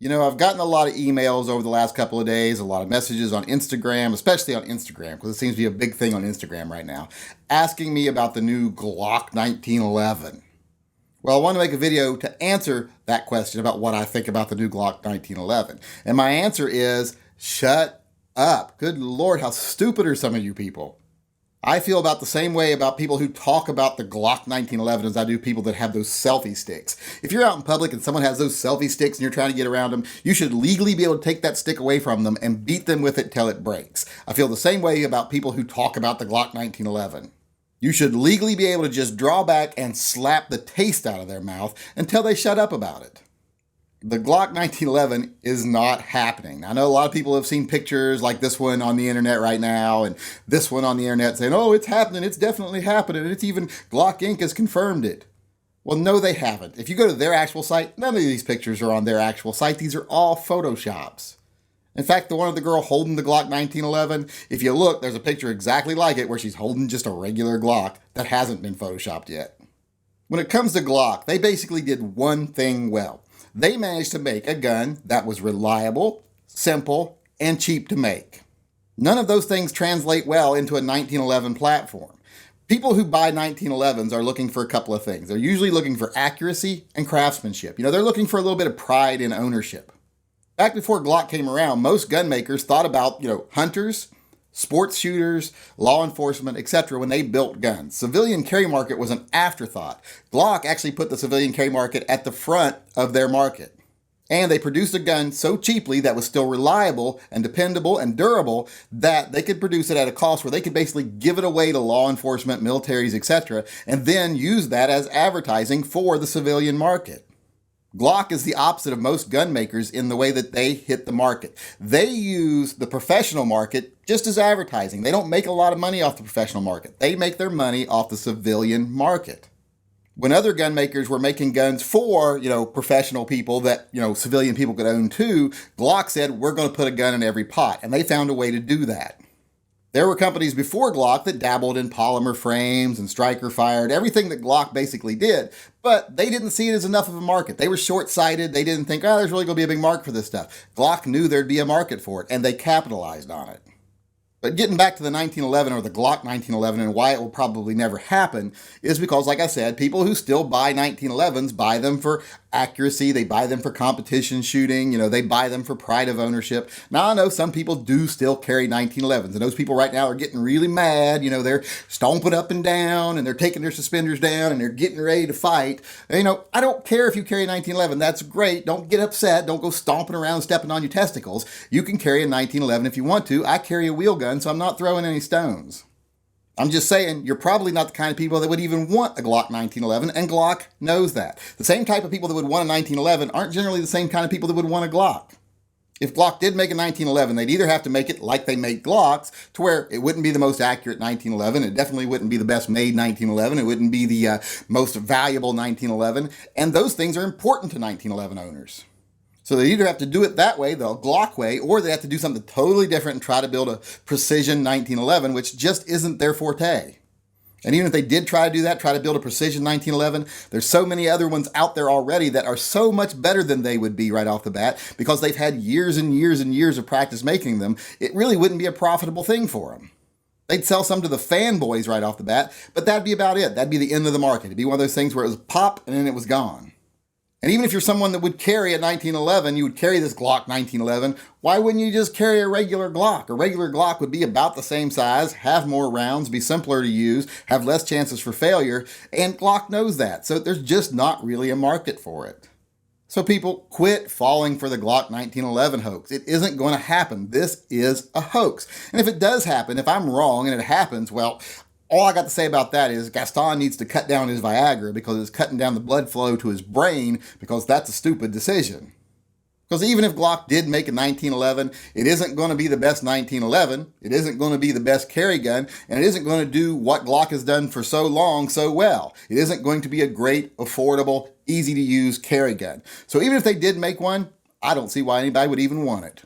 I've gotten a lot of emails over the last couple of days, a lot of messages on Instagram, especially on Instagram, because it seems to be a big thing on Instagram right now, asking me about the new Glock 1911. Well, I want to make a video to answer that question about what I think about the new Glock 1911. And my answer is, shut up. Good Lord, how stupid are some of you people? I feel about the same way about people who talk about the Glock 1911 as I do people that have those selfie sticks. If you're out in public and someone has those selfie sticks and you're trying to get around them, you should legally be able to take that stick away from them and beat them with it till it breaks. I feel the same way about people who talk about the Glock 1911. You should legally be able to just draw back and slap the taste out of their mouth until they shut up about it. The Glock 1911 is not happening. I know a lot of people have seen pictures like this one on the internet right now and this one on the internet saying, oh, it's happening, it's definitely happening, it's even Glock Inc. has confirmed it. Well, no, they haven't. If you go to their actual site, none of these pictures are on their actual site. These are all Photoshops. In fact, the one of the girl holding the Glock 1911, if you look, there's a picture exactly like it where she's holding just a regular Glock that hasn't been Photoshopped yet. When it comes to Glock, they basically did one thing well. They managed to make a gun that was reliable, simple, and cheap to make. None of those things translate well into a 1911 platform. People who buy 1911s are looking for a couple of things. They're usually looking for accuracy and craftsmanship. They're looking for a little bit of pride in ownership. Back before Glock came around, most gun makers thought about, hunters, sports shooters, law enforcement, etc. when they built guns. Civilian carry market was an afterthought. Glock actually put the civilian carry market at the front of their market. And they produced a gun so cheaply that was still reliable and dependable and durable that they could produce it at a cost where they could basically give it away to law enforcement, militaries, etc. and then use that as advertising for the civilian market. Glock is the opposite of most gun makers in the way that they hit the market. They use the professional market just as advertising. They don't make a lot of money off the professional market. They make their money off the civilian market. When other gun makers were making guns for, professional people that, civilian people could own too, Glock said, we're going to put a gun in every pot. And they found a way to do that. There were companies before Glock that dabbled in polymer frames and striker fired, everything that Glock basically did, but they didn't see it as enough of a market. They were short-sighted. They didn't think, there's really going to be a big market for this stuff. Glock knew there'd be a market for it, and they capitalized on it. But getting back to the 1911 or the Glock 1911 and why it will probably never happen is because, like I said, people who still buy 1911s buy them for accuracy. They buy them for competition shooting. They buy them for pride of ownership. Now, I know some people do still carry 1911s, and those people right now are getting really mad. They're stomping up and down, and they're taking their suspenders down, and they're getting ready to fight. I don't care if you carry a 1911. That's great. Don't get upset. Don't go stomping around, stepping on your testicles. You can carry a 1911 if you want to. I carry a wheel gun, so I'm not throwing any stones. I'm just saying, you're probably not the kind of people that would even want a Glock 1911, and Glock knows that. The same type of people that would want a 1911 aren't generally the same kind of people that would want a Glock. If Glock did make a 1911, they'd either have to make it like they make Glocks, to where it wouldn't be the most accurate 1911, it definitely wouldn't be the best made 1911, it wouldn't be the most valuable 1911, and those things are important to 1911 owners. So they either have to do it that way, the Glock way, or they have to do something totally different and try to build a precision 1911, which just isn't their forte. And even if they did try to do that, try to build a precision 1911, there's so many other ones out there already that are so much better than they would be right off the bat because they've had years and years and years of practice making them. It really wouldn't be a profitable thing for them. They'd sell some to the fanboys right off the bat, but that'd be about it. That'd be the end of the market. It'd be one of those things where it was pop and then it was gone. And even if you're someone that would carry a 1911, you would carry this Glock 1911, why wouldn't you just carry a regular Glock? A regular Glock would be about the same size, have more rounds, be simpler to use, have less chances for failure, and Glock knows that. So there's just not really a market for it. So people, quit falling for the Glock 1911 hoax. It isn't going to happen. This is a hoax. And if it does happen, if I'm wrong and it happens, well, all I got to say about that is Gaston needs to cut down his Viagra because it's cutting down the blood flow to his brain because that's a stupid decision. Because even if Glock did make a 1911, it isn't going to be the best 1911, it isn't going to be the best carry gun, and it isn't going to do what Glock has done for so long so well. It isn't going to be a great, affordable, easy to use carry gun. So even if they did make one, I don't see why anybody would even want it.